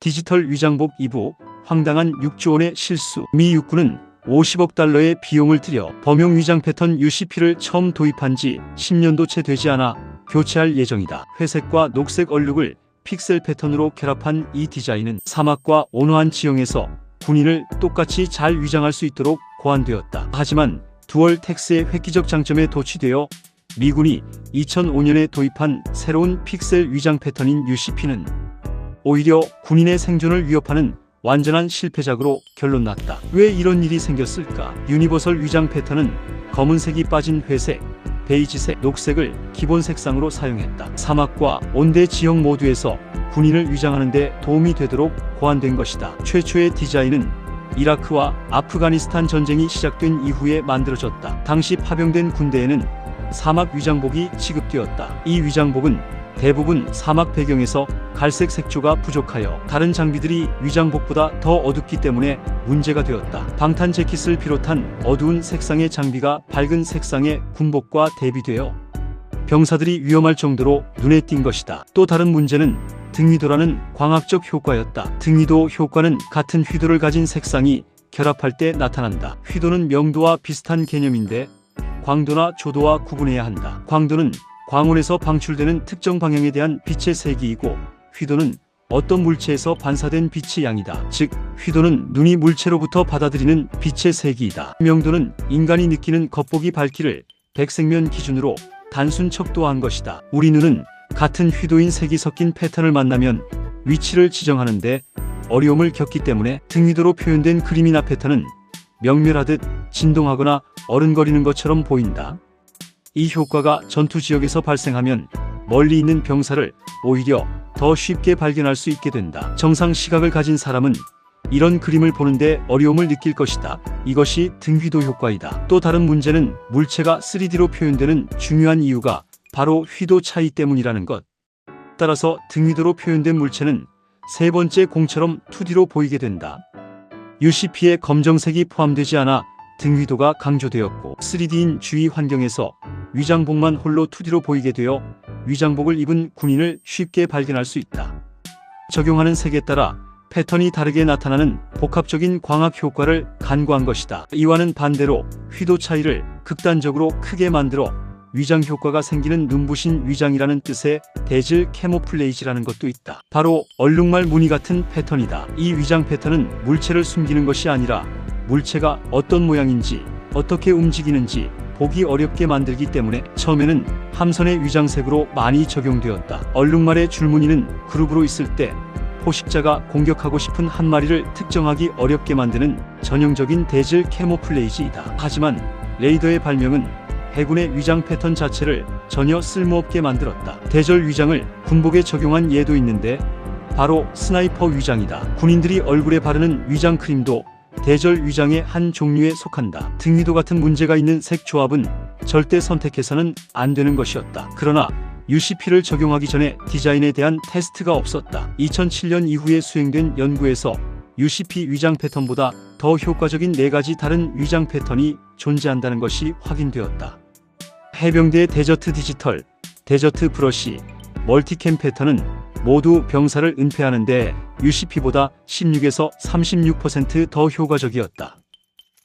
디지털 위장복 2부, 황당한 6조 원의 실수. 미 육군은 50억 달러의 비용을 들여 범용 위장 패턴 UCP를 처음 도입한 지 10년도 채 되지 않아 교체할 예정이다. 회색과 녹색 얼룩을 픽셀 패턴으로 결합한 이 디자인은 사막과 온화한 지형에서 군인을 똑같이 잘 위장할 수 있도록 고안되었다. 하지만 듀얼 텍스의 획기적 장점에 도취되어 미군이 2005년에 도입한 새로운 픽셀 위장 패턴인 UCP는 오히려 군인의 생존을 위협하는 완전한 실패작으로 결론났다. 왜 이런 일이 생겼을까? 유니버설 위장 패턴은 검은색이 빠진 회색, 베이지색, 녹색을 기본 색상으로 사용했다. 사막과 온대 지형 모두에서 군인을 위장하는 데 도움이 되도록 고안된 것이다. 최초의 디자인은 이라크와 아프가니스탄 전쟁이 시작된 이후에 만들어졌다. 당시 파병된 군대에는 사막 위장복이 지급되었다. 이 위장복은 대부분 사막 배경에서 갈색 색조가 부족하여 다른 장비들이 위장복보다 더 어둡기 때문에 문제가 되었다. 방탄 재킷을 비롯한 어두운 색상의 장비가 밝은 색상의 군복과 대비되어 병사들이 위험할 정도로 눈에 띈 것이다. 또 다른 문제는 등위도라는 광학적 효과였다. 등위도 효과는 같은 휘도를 가진 색상이 결합할 때 나타난다. 휘도는 명도와 비슷한 개념인데 광도나 조도와 구분해야 한다. 광도는 광원에서 방출되는 특정 방향에 대한 빛의 세기이고 휘도는 어떤 물체에서 반사된 빛의 양이다. 즉 휘도는 눈이 물체로부터 받아들이는 빛의 세기이다. 명도는 인간이 느끼는 겉보기 밝기를 백색면 기준으로 단순 척도한 것이다. 우리 눈은 같은 휘도인 색이 섞인 패턴을 만나면 위치를 지정하는데 어려움을 겪기 때문에 등위도로 표현된 그림이나 패턴은 명멸하듯 진동하거나 어른거리는 것처럼 보인다. 이 효과가 전투 지역에서 발생하면 멀리 있는 병사를 오히려 더 쉽게 발견할 수 있게 된다. 정상 시각을 가진 사람은 이런 그림을 보는데 어려움을 느낄 것이다. 이것이 등휘도 효과이다. 또 다른 문제는 물체가 3D로 표현되는 중요한 이유가 바로 휘도 차이 때문이라는 것. 따라서 등휘도로 표현된 물체는 세 번째 공처럼 2D로 보이게 된다. UCP에 검정색이 포함되지 않아 등휘도가 강조되었고 3D인 주위 환경에서 위장복만 홀로 2D로 보이게 되어 위장복을 입은 군인을 쉽게 발견할 수 있다. 적용하는 색에 따라 패턴이 다르게 나타나는 복합적인 광학 효과를 간과한 것이다. 이와는 반대로 휘도 차이를 극단적으로 크게 만들어 위장 효과가 생기는 눈부신 위장이라는 뜻의 대질 캐모플레이지라는 것도 있다. 바로 얼룩말 무늬 같은 패턴이다. 이 위장 패턴은 물체를 숨기는 것이 아니라 물체가 어떤 모양인지 어떻게 움직이는지 보기 어렵게 만들기 때문에 처음에는 함선의 위장색으로 많이 적용되었다. 얼룩말의 줄무늬는 그룹으로 있을 때 포식자가 공격하고 싶은 한 마리를 특정하기 어렵게 만드는 전형적인 대질 캐모플레이지이다. 하지만 레이더의 발명은 해군의 위장 패턴 자체를 전혀 쓸모없게 만들었다. 대절 위장을 군복에 적용한 예도 있는데 바로 스나이퍼 위장이다. 군인들이 얼굴에 바르는 위장 크림도 대절 위장의 한 종류에 속한다. 등위도 같은 문제가 있는 색 조합은 절대 선택해서는 안 되는 것이었다. 그러나 UCP를 적용하기 전에 디자인에 대한 테스트가 없었다. 2007년 이후에 수행된 연구에서 UCP 위장 패턴보다 더 효과적인 4가지 다른 위장 패턴이 존재한다는 것이 확인되었다. 해병대의 데저트 디지털, 데저트 브러쉬, 멀티캠 패턴은 모두 병사를 은폐하는데 UCP보다 16에서 36% 더 효과적이었다.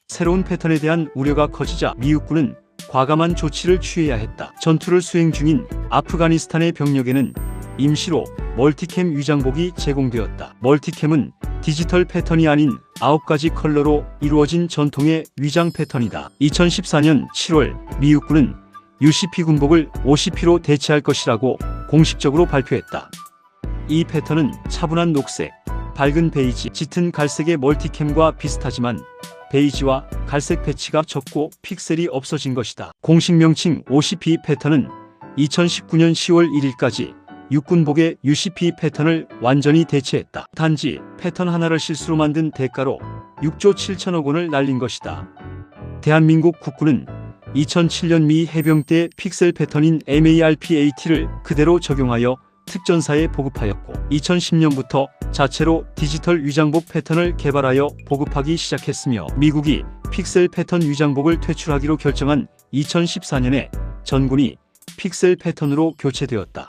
새로운 패턴에 대한 우려가 커지자 미 육군은 과감한 조치를 취해야 했다. 전투를 수행 중인 아프가니스탄의 병력에는 임시로 멀티캠 위장복이 제공되었다. 멀티캠은 디지털 패턴이 아닌 9가지 컬러로 이루어진 전통의 위장 패턴이다. 2014년 7월 미 육군은 UCP 군복을 OCP로 대체할 것이라고 공식적으로 발표했다. 이 패턴은 차분한 녹색, 밝은 베이지, 짙은 갈색의 멀티캠과 비슷하지만 베이지와 갈색 배치가 적고 픽셀이 없어진 것이다. 공식 명칭 OCP 패턴은 2019년 10월 1일까지 육군복의 UCP 패턴을 완전히 대체했다. 단지 패턴 하나를 실수로 만든 대가로 6조 7천억 원을 날린 것이다. 대한민국 국군은 2007년 미 해병대 픽셀 패턴인 MARPAT를 그대로 적용하여 특전사에 보급하였고 2010년부터 자체로 디지털 위장복 패턴을 개발하여 보급하기 시작했으며 미국이 픽셀 패턴 위장복을 퇴출하기로 결정한 2014년에 전군이 픽셀 패턴으로 교체되었다.